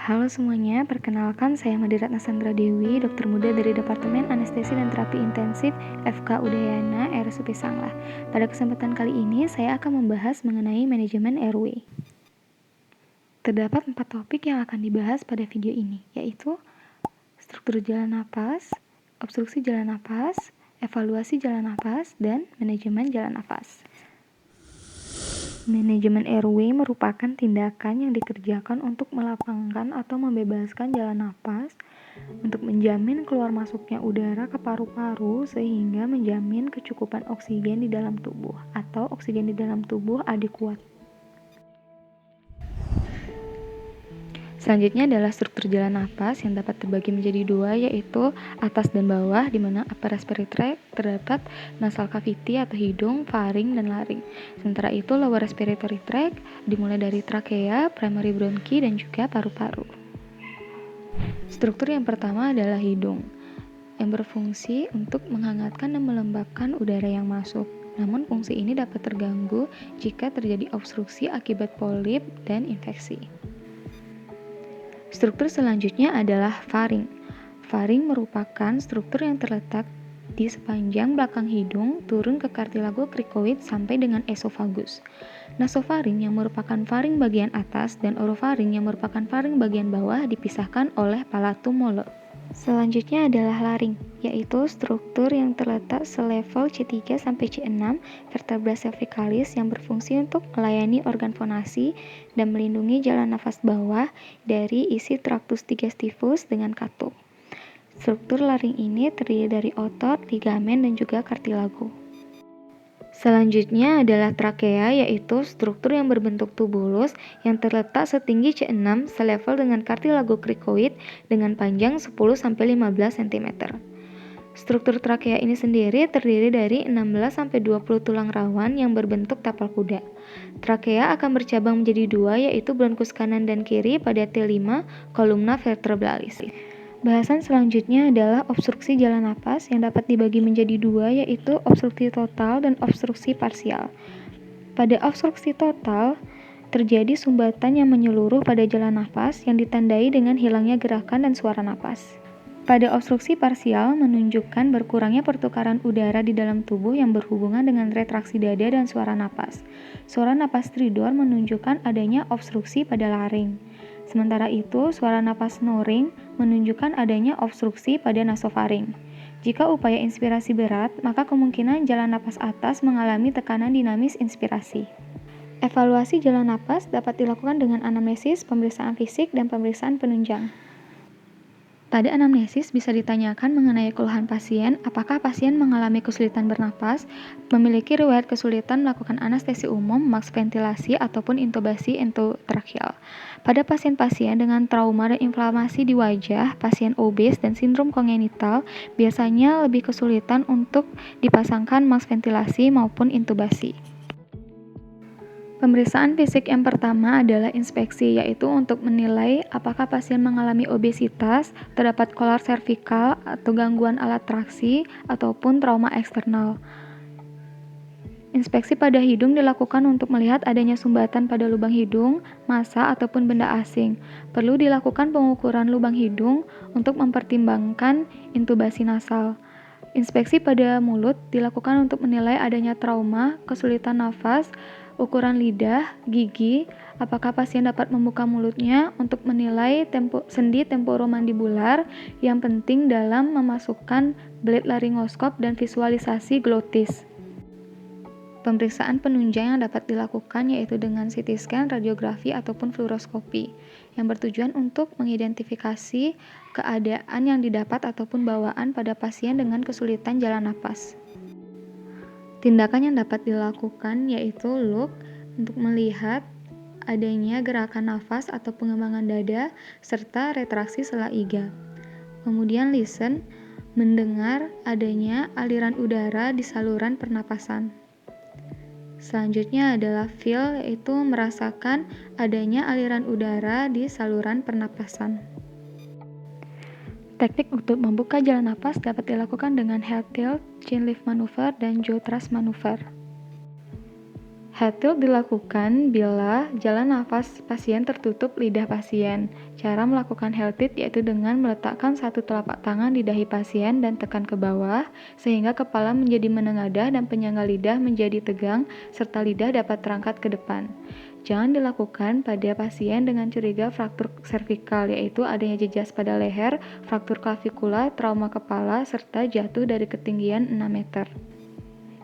Halo semuanya, perkenalkan saya Made Ratna Sandra Dewi, dokter muda dari Departemen Anestesi dan Terapi Intensif FK Udayana RSUP Sanglah. Pada kesempatan kali ini, saya akan membahas mengenai manajemen airway. Terdapat 4 topik yang akan dibahas pada video ini, yaitu struktur jalan napas, obstruksi jalan napas, evaluasi jalan napas, dan manajemen jalan napas. Manajemen airway merupakan tindakan yang dikerjakan untuk melapangkan atau membebaskan jalan napas untuk menjamin keluar masuknya udara ke paru-paru sehingga menjamin kecukupan oksigen di dalam tubuh atau oksigen di dalam tubuh adekuat. Selanjutnya adalah struktur jalan napas yang dapat terbagi menjadi dua, yaitu atas dan bawah, di mana upper respiratory tract terdapat nasal cavity atau hidung, faring, dan laring. Sementara itu lower respiratory tract dimulai dari trakea, primary bronchi, dan juga paru-paru. Struktur yang pertama adalah hidung, yang berfungsi untuk menghangatkan dan melembabkan udara yang masuk. Namun fungsi ini dapat terganggu jika terjadi obstruksi akibat polip dan infeksi. Struktur selanjutnya adalah faring. Faring merupakan struktur yang terletak di sepanjang belakang hidung turun ke kartilago krikoid sampai dengan esofagus. Nasofaring yang merupakan faring bagian atas dan orofaring yang merupakan faring bagian bawah dipisahkan oleh palatum molar. Selanjutnya adalah laring, yaitu struktur yang terletak selevel C3 sampai C6 vertebra cervicalis yang berfungsi untuk melayani organ fonasi dan melindungi jalan nafas bawah dari isi tractus digestivus dengan katup. Struktur laring ini terdiri dari otot, ligamen, dan juga kartilago. Selanjutnya adalah trakea, yaitu struktur yang berbentuk tubulus yang terletak setinggi C6 selevel dengan kartilago krikoid dengan panjang 10-15 cm. Struktur trakea ini sendiri terdiri dari 16-20 tulang rawan yang berbentuk tapal kuda. Trakea akan bercabang menjadi dua, yaitu bronkus kanan dan kiri pada T5 kolumna vertebralis. Bahasan selanjutnya adalah obstruksi jalan napas yang dapat dibagi menjadi dua, yaitu obstruksi total dan obstruksi parsial. Pada obstruksi total, terjadi sumbatan yang menyeluruh pada jalan napas yang ditandai dengan hilangnya gerakan dan suara napas. Pada obstruksi parsial menunjukkan berkurangnya pertukaran udara di dalam tubuh yang berhubungan dengan retraksi dada dan suara napas. Suara napas stridor menunjukkan adanya obstruksi pada laring. Sementara itu, suara napas snoring menunjukkan adanya obstruksi pada nasofaring. Jika upaya inspirasi berat, maka kemungkinan jalan napas atas mengalami tekanan dinamis inspirasi. Evaluasi jalan napas dapat dilakukan dengan anamnesis, pemeriksaan fisik, dan pemeriksaan penunjang. Pada anamnesis bisa ditanyakan mengenai keluhan pasien, apakah pasien mengalami kesulitan bernapas, memiliki riwayat kesulitan melakukan anestesi umum, maks ventilasi, ataupun intubasi endotracheal. Pada pasien-pasien dengan trauma dan inflamasi di wajah, pasien obes dan sindrom kongenital biasanya lebih kesulitan untuk dipasangkan maks ventilasi maupun intubasi. Pemeriksaan fisik yang pertama adalah inspeksi, yaitu untuk menilai apakah pasien mengalami obesitas, terdapat kolar servikal atau gangguan alat traksi, ataupun trauma eksternal. Inspeksi pada hidung dilakukan untuk melihat adanya sumbatan pada lubang hidung, massa, ataupun benda asing. Perlu dilakukan pengukuran lubang hidung untuk mempertimbangkan intubasi nasal. Inspeksi pada mulut dilakukan untuk menilai adanya trauma, kesulitan nafas, ukuran lidah, gigi, apakah pasien dapat membuka mulutnya untuk menilai sendi temporomandibular yang penting dalam memasukkan blade laryngoskop dan visualisasi glotis. Pemeriksaan penunjang yang dapat dilakukan yaitu dengan CT scan, radiografi, ataupun fluoroskopi yang bertujuan untuk mengidentifikasi keadaan yang didapat ataupun bawaan pada pasien dengan kesulitan jalan napas. Tindakan yang dapat dilakukan yaitu look untuk melihat adanya gerakan nafas atau pengembangan dada serta retraksi sela iga. Kemudian listen, mendengar adanya aliran udara di saluran pernapasan. Selanjutnya adalah feel, yaitu merasakan adanya aliran udara di saluran pernapasan. Teknik untuk membuka jalan napas dapat dilakukan dengan head tilt, chin lift maneuver, dan jaw thrust maneuver. Head tilt dilakukan bila jalan nafas pasien tertutup lidah pasien. Cara melakukan head tilt yaitu dengan meletakkan satu telapak tangan di dahi pasien dan tekan ke bawah, sehingga kepala menjadi menengadah dan penyangga lidah menjadi tegang, serta lidah dapat terangkat ke depan. Jangan dilakukan pada pasien dengan curiga fraktur servikal, yaitu adanya jejas pada leher, fraktur klavikula, trauma kepala, serta jatuh dari ketinggian 6 meter.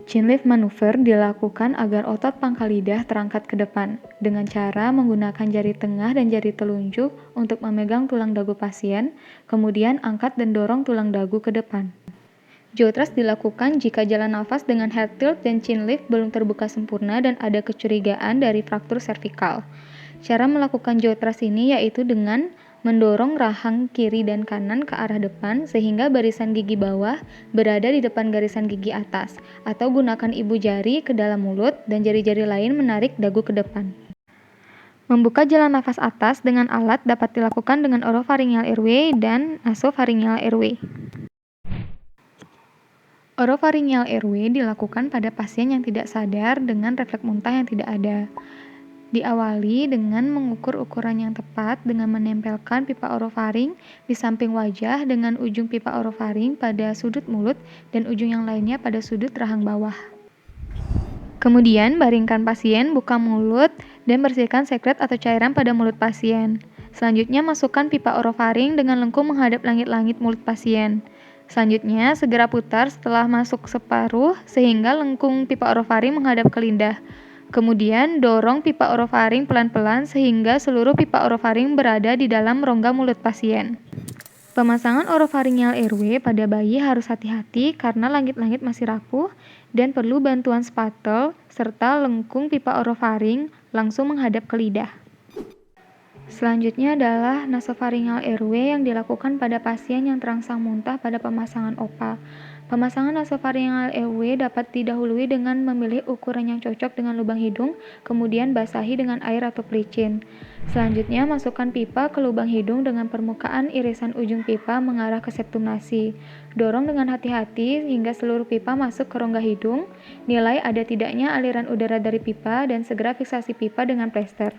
Chin lift maneuver dilakukan agar otot pangkal lidah terangkat ke depan, dengan cara menggunakan jari tengah dan jari telunjuk untuk memegang tulang dagu pasien, kemudian angkat dan dorong tulang dagu ke depan. Jaw thrust dilakukan jika jalan nafas dengan head tilt dan chin lift belum terbuka sempurna dan ada kecurigaan dari fraktur servikal. Cara melakukan jaw thrust ini yaitu dengan mendorong rahang kiri dan kanan ke arah depan sehingga barisan gigi bawah berada di depan garisan gigi atas, atau gunakan ibu jari ke dalam mulut dan jari-jari lain menarik dagu ke depan. Membuka jalan nafas atas dengan alat dapat dilakukan dengan oropharyngeal airway dan nasopharyngeal airway. Oropharyngeal airway dilakukan pada pasien yang tidak sadar dengan refleks muntah yang tidak ada. Diawali dengan mengukur ukuran yang tepat dengan menempelkan pipa orofaring di samping wajah dengan ujung pipa orofaring pada sudut mulut dan ujung yang lainnya pada sudut rahang bawah. Kemudian baringkan pasien, buka mulut, dan bersihkan sekret atau cairan pada mulut pasien. Selanjutnya masukkan pipa orofaring dengan lengkung menghadap langit-langit mulut pasien. Selanjutnya segera putar setelah masuk separuh sehingga lengkung pipa orofaring menghadap ke lidah. Kemudian dorong pipa orofaring pelan-pelan sehingga seluruh pipa orofaring berada di dalam rongga mulut pasien. Pemasangan oropharyngeal airway pada bayi harus hati-hati karena langit-langit masih rapuh dan perlu bantuan spatel serta lengkung pipa orofaring langsung menghadap ke lidah. Selanjutnya adalah nasopharyngeal airway yang dilakukan pada pasien yang terangsang muntah pada pemasangan OPA. Pemasangan nasopharyngeal airway dapat didahului dengan memilih ukuran yang cocok dengan lubang hidung, kemudian basahi dengan air atau pelicin. Selanjutnya, masukkan pipa ke lubang hidung dengan permukaan irisan ujung pipa mengarah ke septum nasi. Dorong dengan hati-hati hingga seluruh pipa masuk ke rongga hidung, nilai ada tidaknya aliran udara dari pipa, dan segera fiksasi pipa dengan plester.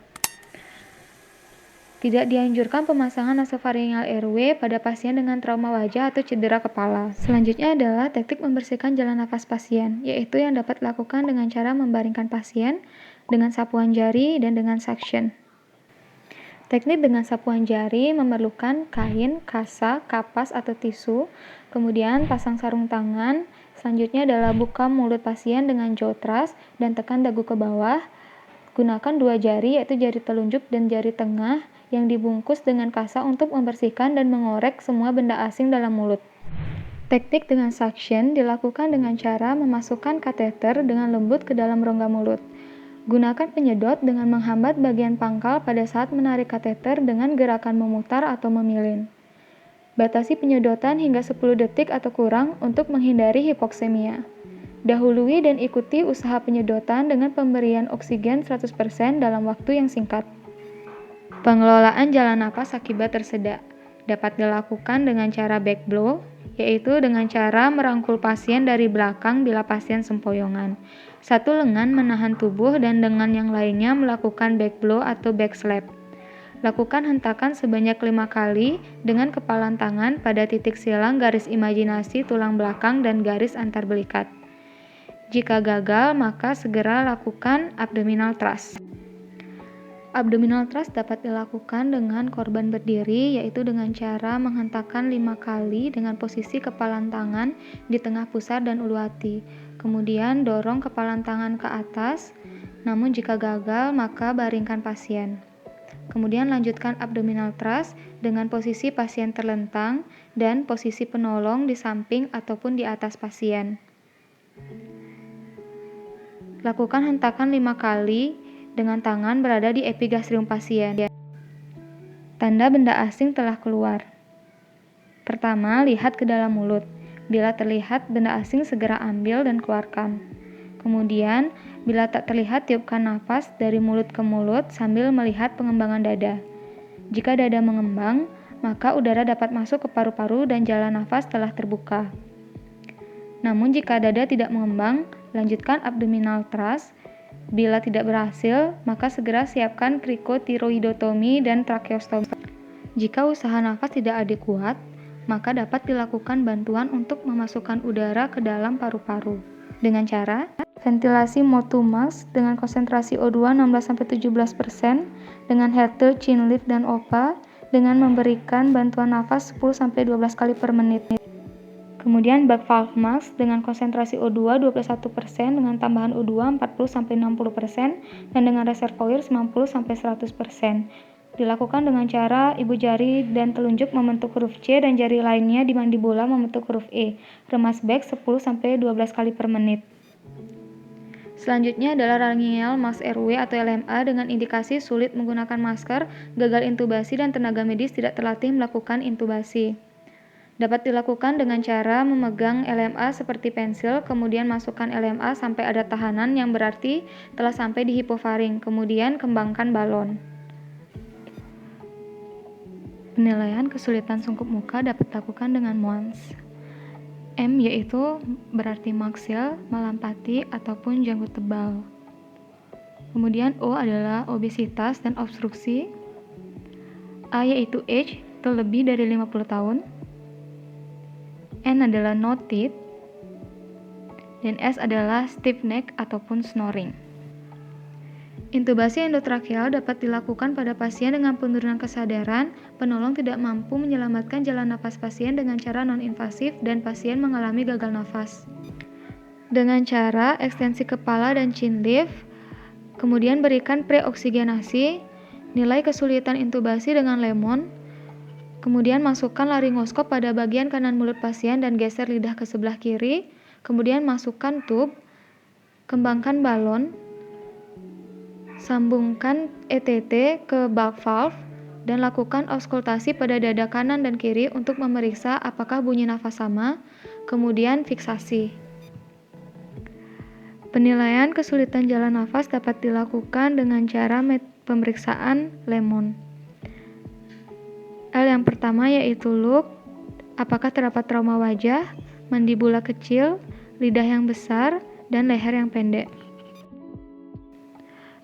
Tidak dianjurkan pemasangan nasopharyngeal airway pada pasien dengan trauma wajah atau cedera kepala. Selanjutnya adalah teknik membersihkan jalan nafas pasien, yaitu yang dapat dilakukan dengan cara membaringkan pasien dengan sapuan jari dan dengan suction. Teknik dengan sapuan jari memerlukan kain, kasa, kapas, atau tisu, kemudian pasang sarung tangan. Selanjutnya adalah buka mulut pasien dengan jaw thrust dan tekan dagu ke bawah. Gunakan dua jari, yaitu jari telunjuk dan jari tengah, yang dibungkus dengan kasa untuk membersihkan dan mengorek semua benda asing dalam mulut. Teknik dengan suction dilakukan dengan cara memasukkan kateter dengan lembut ke dalam rongga mulut. Gunakan penyedot dengan menghambat bagian pangkal pada saat menarik kateter dengan gerakan memutar atau memilin. Batasi penyedotan hingga 10 detik atau kurang untuk menghindari hipoksemia. Dahului dan ikuti usaha penyedotan dengan pemberian oksigen 100% dalam waktu yang singkat. Pengelolaan jalan napas akibat tersedak dapat dilakukan dengan cara back blow, yaitu dengan cara merangkul pasien dari belakang bila pasien sempoyongan. Satu lengan menahan tubuh dan dengan yang lainnya melakukan back blow atau back slap. Lakukan hentakan sebanyak 5 kali dengan kepalan tangan pada titik silang garis imajinasi tulang belakang dan garis antar belikat. Jika gagal, maka segera lakukan abdominal thrust. Abdominal thrust dapat dilakukan dengan korban berdiri, yaitu dengan cara menghentakkan 5 kali dengan posisi kepalan tangan di tengah pusar dan ulu hati. Kemudian dorong kepalan tangan ke atas, namun jika gagal maka baringkan pasien. Kemudian lanjutkan abdominal thrust dengan posisi pasien terlentang dan posisi penolong di samping ataupun di atas pasien. Lakukan hentakan 5 kali dengan tangan berada di epigastrium pasien. Tanda benda asing telah keluar. Pertama, lihat ke dalam mulut. Bila terlihat benda asing, segera ambil dan keluarkan. Kemudian, bila tak terlihat, tiupkan napas dari mulut ke mulut sambil melihat pengembangan dada. Jika dada mengembang, maka udara dapat masuk ke paru-paru dan jalan nafas telah terbuka. Namun jika dada tidak mengembang, lanjutkan abdominal thrust Bila tidak berhasil, maka segera siapkan krikotiroidotomi dan tracheostomi. Jika usaha nafas tidak adekuat, maka dapat dilakukan bantuan untuk memasukkan udara ke dalam paru-paru dengan cara ventilasi mouth to mask dengan konsentrasi O2 16-17% dengan Hertel, Chinleaf, dan OPA dengan memberikan bantuan nafas 10-12 kali per menit. Kemudian bag valve mask dengan konsentrasi O2 21% dengan tambahan O2 40-60% dan dengan reservoir 90-100%. Dilakukan dengan cara ibu jari dan telunjuk membentuk huruf C dan jari lainnya di mandibula membentuk huruf E. Remas bag 10-12 kali per menit. Selanjutnya adalah laryngeal mask airway atau LMA dengan indikasi sulit menggunakan masker, gagal intubasi, dan tenaga medis tidak terlatih melakukan intubasi. Dapat dilakukan dengan cara memegang LMA seperti pensil, kemudian masukkan LMA sampai ada tahanan yang berarti telah sampai di hipofaring, kemudian kembangkan balon. Penilaian kesulitan sungkup muka dapat dilakukan dengan MOANS. M yaitu berarti maksil, malampati, ataupun janggut tebal. Kemudian O adalah obesitas dan obstruksi. A yaitu age, terlebih dari 50 tahun. N adalah no teeth, dan S adalah stiff neck ataupun snoring. Intubasi endotrakeal dapat dilakukan pada pasien dengan penurunan kesadaran, penolong tidak mampu menyelamatkan jalan nafas pasien dengan cara non-invasif, dan pasien mengalami gagal nafas. Dengan cara ekstensi kepala dan chinleaf, kemudian berikan preoksigenasi, nilai kesulitan intubasi dengan lemon, kemudian masukkan laringoskop pada bagian kanan mulut pasien dan geser lidah ke sebelah kiri, kemudian masukkan tube, kembangkan balon, sambungkan ETT ke bag valve, dan lakukan auskultasi pada dada kanan dan kiri untuk memeriksa apakah bunyi nafas sama, kemudian fiksasi. Penilaian kesulitan jalan nafas dapat dilakukan dengan cara pemeriksaan lemon. L yang pertama yaitu look, apakah terdapat trauma wajah, mandibula kecil, lidah yang besar, dan leher yang pendek.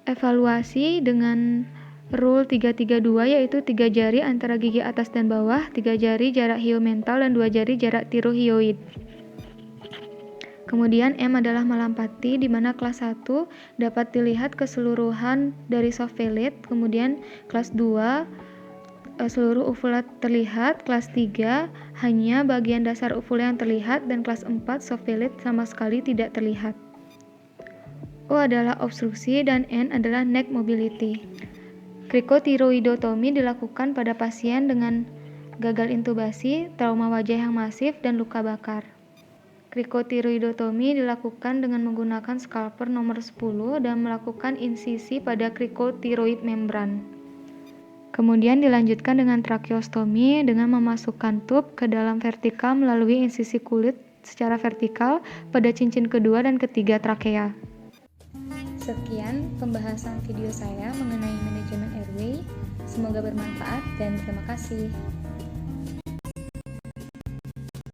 Evaluasi dengan Rule 332 yaitu 3 jari antara gigi atas dan bawah, 3 jari jarak hiomental, dan 2 jari jarak tirohioid. Kemudian M adalah malampati, di mana kelas 1 dapat dilihat keseluruhan dari soft velvet, kemudian kelas 2 seluruh uvula terlihat, kelas 3 hanya bagian dasar uvula yang terlihat, dan kelas 4 soft velvet sama sekali tidak terlihat. O adalah obstruksi dan N adalah neck mobility. Krikotiroidotomi dilakukan pada pasien dengan gagal intubasi, trauma wajah yang masif, dan luka bakar. Krikotiroidotomi dilakukan dengan menggunakan scalpel nomor 10 dan melakukan insisi pada krikotiroid membran. Kemudian dilanjutkan dengan tracheostomi dengan memasukkan tube ke dalam vertikal melalui insisi kulit secara vertikal pada cincin kedua dan ketiga trakea. Sekian pembahasan video saya mengenai manajemen airway. Semoga bermanfaat dan terima kasih.